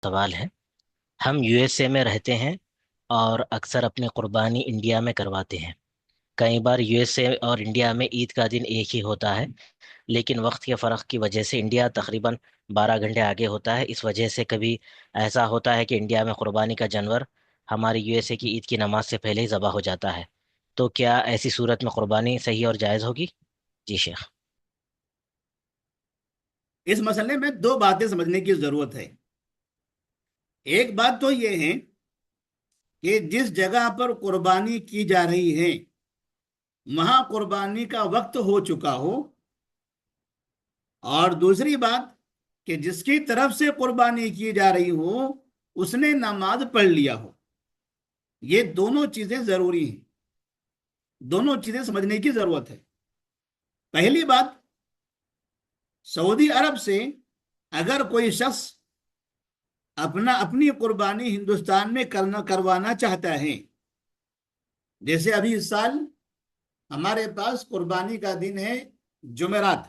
سوال ہے۔ ہم یو ایس اے میں رہتے ہیں اور اکثر اپنی قربانی انڈیا میں کرواتے ہیں۔ کئی بار یو ایس اے اور انڈیا میں عید کا دن ایک ہی ہوتا ہے، لیکن وقت کے فرق کی وجہ سے انڈیا تقریباً 12 گھنٹے آگے ہوتا ہے۔ اس وجہ سے کبھی ایسا ہوتا ہے کہ انڈیا میں قربانی کا جانور ہماری یو ایس اے کی عید کی نماز سے پہلے ہی ذبح ہو جاتا ہے۔ تو کیا ایسی صورت میں قربانی صحیح اور جائز ہوگی؟ جی شیخ۔ اس مسئلے میں دو باتیں سمجھنے کی ضرورت ہے۔ ایک بات تو یہ ہے کہ جس جگہ پر قربانی کی جا رہی ہے وہاں قربانی کا وقت ہو چکا ہو، اور دوسری بات کہ جس کی طرف سے قربانی کی جا رہی ہو اس نے نماز پڑھ لیا ہو۔ یہ دونوں چیزیں ضروری ہیں، دونوں چیزیں سمجھنے کی ضرورت ہے۔ پہلی بات، سعودی عرب سے اگر کوئی شخص اپنی قربانی ہندوستان میں کروانا چاہتا ہے، جیسے ابھی اس سال ہمارے پاس قربانی کا دن ہے جمعرات،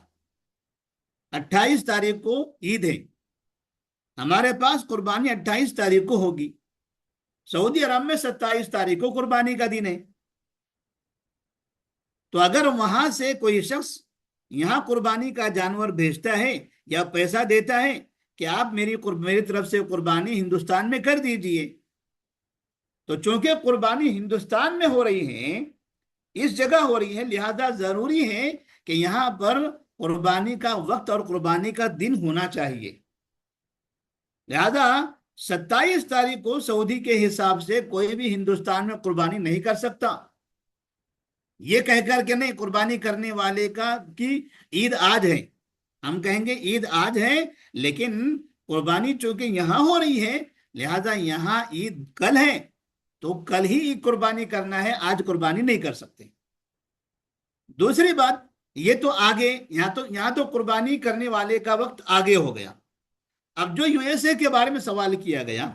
28 تاریخ کو عید ہے، ہمارے پاس قربانی 28 تاریخ کو ہوگی۔ سعودی عرب میں 27 تاریخ کو قربانی کا دن ہے۔ تو اگر وہاں سے کوئی شخص یہاں قربانی کا جانور بھیجتا ہے یا پیسہ دیتا ہے کہ آپ میری طرف سے قربانی ہندوستان میں کر دیجئے، تو چونکہ قربانی ہندوستان میں ہو رہی ہے، اس جگہ ہو رہی ہے، لہذا ضروری ہے کہ یہاں پر قربانی کا وقت اور قربانی کا دن ہونا چاہیے۔ لہذا 27 تاریخ کو سعودی کے حساب سے کوئی بھی ہندوستان میں قربانی نہیں کر سکتا، یہ کہہ کر کہ نہیں قربانی کرنے والے کی عید آج ہے۔ ہم کہیں گے عید آج ہے، لیکن قربانی چونکہ یہاں ہو رہی ہے لہذا یہاں عید کل ہے، تو کل ہی عید قربانی کرنا ہے، آج قربانی نہیں کر سکتے۔ دوسری بات، یہ تو آگے یہاں تو قربانی کرنے والے کا وقت آگے ہو گیا۔ اب جو یو ایس اے کے بارے میں سوال کیا گیا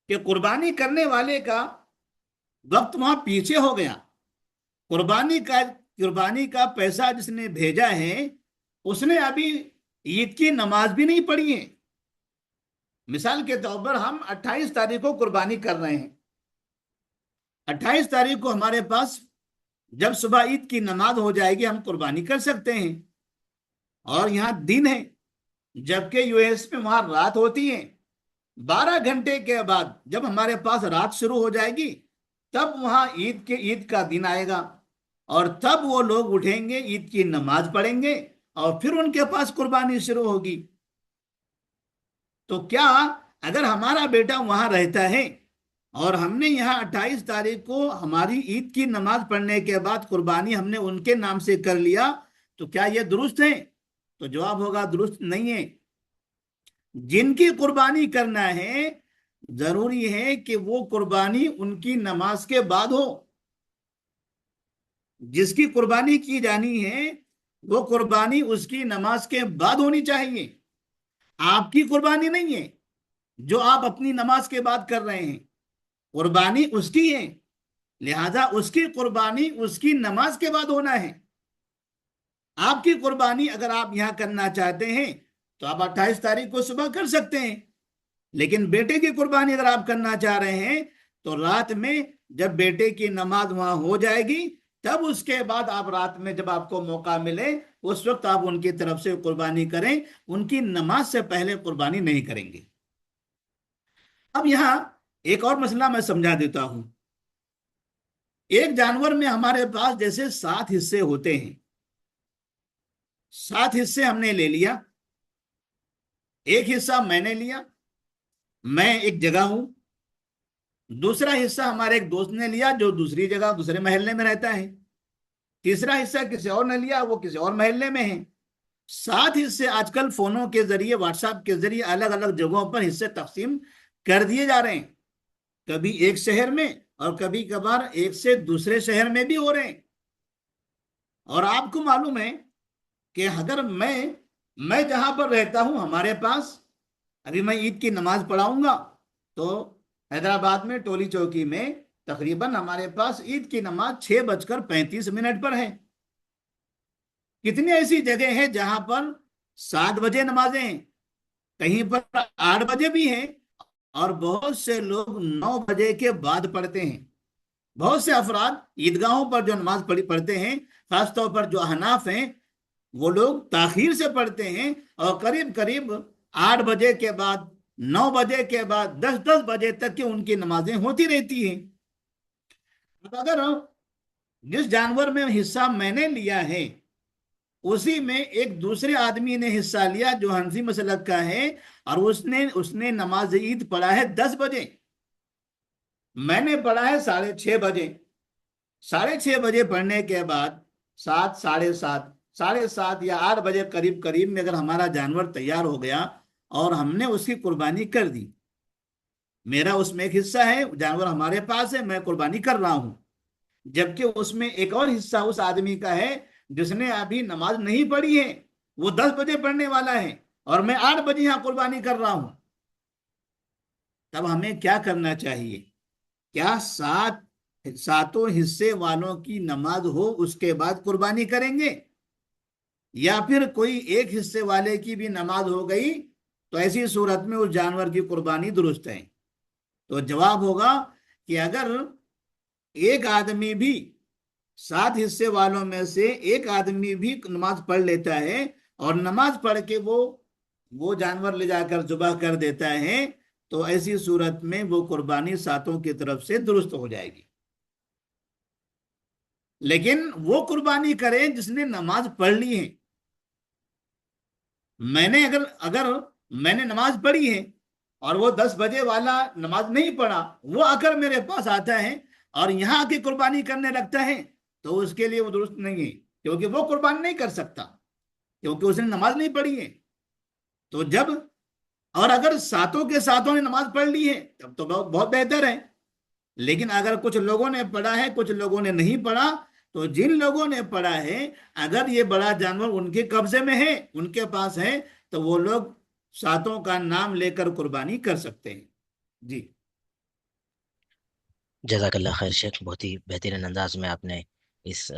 کہ قربانی کرنے والے کا وقت وہاں پیچھے ہو گیا، قربانی کا پیسہ جس نے بھیجا ہے اس نے ابھی عید کی نماز بھی نہیں پڑھی ہے۔ مثال کے طور پر ہم 28 تاریخ کو قربانی کر رہے ہیں، 28 تاریخ کو ہمارے پاس جب صبح عید کی نماز ہو جائے گی ہم قربانی کر سکتے ہیں، اور یہاں دن ہے، جبکہ یو ایس میں وہاں رات ہوتی ہے۔ 12 گھنٹے کے بعد جب ہمارے پاس رات شروع ہو جائے گی تب وہاں عید کا دن آئے گا، اور تب وہ لوگ اٹھیں گے، عید کی نماز پڑھیں گے، اور پھر ان کے پاس قربانی شروع ہوگی۔ تو کیا اگر ہمارا بیٹا وہاں رہتا ہے اور ہم نے یہاں 28 تاریخ کو ہماری عید کی نماز پڑھنے کے بعد قربانی ہم نے ان کے نام سے کر لیا، تو کیا یہ درست ہے؟ تو جواب ہوگا درست نہیں ہے۔ جن کی قربانی کرنا ہے ضروری ہے کہ وہ قربانی ان کی نماز کے بعد ہو۔ جس کی قربانی کی جانی ہے وہ قربانی اس کی نماز کے بعد ہونی چاہیے، آپ کی قربانی نہیں ہے جو آپ اپنی نماز کے بعد کر رہے ہیں، قربانی اس کی ہے، لہذا اس کی قربانی اس کی نماز کے بعد ہونا ہے۔ آپ کی قربانی اگر آپ یہاں کرنا چاہتے ہیں تو آپ 28 تاریخ کو صبح کر سکتے ہیں، لیکن بیٹے کی قربانی اگر آپ کرنا چاہ رہے ہیں تو رات میں جب بیٹے کی نماز وہاں ہو جائے گی تب اس کے بعد آپ رات میں جب آپ کو موقع ملے اس وقت آپ ان کی طرف سے قربانی کریں، ان کی نماز سے پہلے قربانی نہیں کریں گے۔ اب یہاں ایک اور مسئلہ میں سمجھا دیتا ہوں۔ ایک جانور میں ہمارے پاس جیسے 7 حصے ہوتے ہیں، 7 حصے ہم نے لے لیا، ایک حصہ میں نے لیا، میں ایک جگہ ہوں، دوسرا حصہ ہمارے ایک دوست نے لیا جو دوسری جگہ دوسرے محلے میں رہتا ہے، تیسرا حصہ کسی اور نے لیا وہ کسی اور محلے میں ہے۔ 7 حصے آج کل فونوں کے ذریعے، واٹس ایپ کے ذریعے الگ الگ جگہوں پر حصے تقسیم کر دیے جا رہے ہیں، کبھی ایک شہر میں اور کبھی کبھار ایک سے دوسرے شہر میں بھی ہو رہے ہیں۔ اور آپ کو معلوم ہے کہ اگر میں جہاں پر رہتا ہوں ہمارے پاس ابھی میں عید کی نماز پڑھاؤں گا تو حیدرآباد میں ٹولی چوکی میں تقریباً ہمارے پاس عید کی نماز 6:35 پر ہے۔ کتنی ایسی جگہ ہیں جہاں پر 7 بجے نمازیں ہیں، کہیں پر 8 بجے بھی ہے، اور بہت سے لوگ 9 بجے کے بعد پڑھتے ہیں۔ بہت سے افراد عیدگاہوں پر جو نماز پڑھتے ہیں، خاص طور پر جو احناف ہیں، وہ لوگ تاخیر سے پڑھتے ہیں، اور قریب قریب 8 بجے کے بعد، 9 بجے کے بعد، 10 10 بجے تک کی ان کی نمازیں ہوتی رہتی ہیں۔ اب اگر جس جانور میں حصہ میں نے لیا ہے اسی میں ایک دوسرے آدمی نے حصہ لیا جو حنفی مسلک کا ہے، اور اس نے نماز عید پڑھا ہے 10 بجے، میں نے پڑھا ہے 6:30 بجے، 6:30 بجے پڑھنے کے بعد 7، 7:30، 7:30 یا 8 بجے قریب قریب میں اگر ہمارا جانور تیار ہو گیا اور ہم نے اس کی قربانی کر دی، میرا اس میں ایک حصہ ہے، جانور ہمارے پاس ہے، میں قربانی کر رہا ہوں، جبکہ اس میں ایک اور حصہ اس آدمی کا ہے جس نے ابھی نماز نہیں پڑھی ہے، وہ 10 بجے پڑھنے والا ہے، اور میں 8 بجے یہاں قربانی کر رہا ہوں۔ تب ہمیں کیا کرنا چاہیے؟ کیا ساتوں حصے والوں کی نماز ہو اس کے بعد قربانی کریں گے، یا پھر کوئی ایک حصے والے کی بھی نماز ہو گئی تو ایسی صورت میں اس جانور کی قربانی درست ہے؟ تو جواب ہوگا کہ اگر ایک آدمی بھی 7 حصے والوں میں سے ایک آدمی بھی نماز پڑھ لیتا ہے، اور نماز پڑھ کے وہ جانور لے جا کر ذبح کر دیتا ہے، تو ایسی صورت میں وہ قربانی ساتوں کی طرف سے درست ہو جائے گی۔ لیکن وہ قربانی کریں جس نے نماز پڑھ لی ہے۔ اگر میں نے نماز پڑھی ہے اور وہ 10 بجے والا نماز نہیں پڑھا، وہ آ کر میرے پاس آتا ہے اور یہاں آ کے قربانی کرنے لگتا ہے، تو اس کے لیے وہ درست نہیں ہے، کیونکہ وہ قربانی نہیں کر سکتا، کیونکہ اس نے نماز نہیں پڑھی ہے۔ تو اور اگر ساتوں کے ساتوں نے نماز پڑھ لی ہے تب تو بہت بہت بہتر ہے۔ لیکن اگر کچھ لوگوں نے پڑھا ہے، کچھ لوگوں نے نہیں پڑھا، تو جن لوگوں نے پڑھا ہے، اگر یہ بڑا جانور ان کے قبضے میں ہے، ان کے پاس ہے، تو وہ لوگ ساتوں کا نام لے کر قربانی کر سکتے ہیں۔ جی۔ جزاک اللہ خیر شیخ، بہت ہی بہترین انداز میں آپ نے اس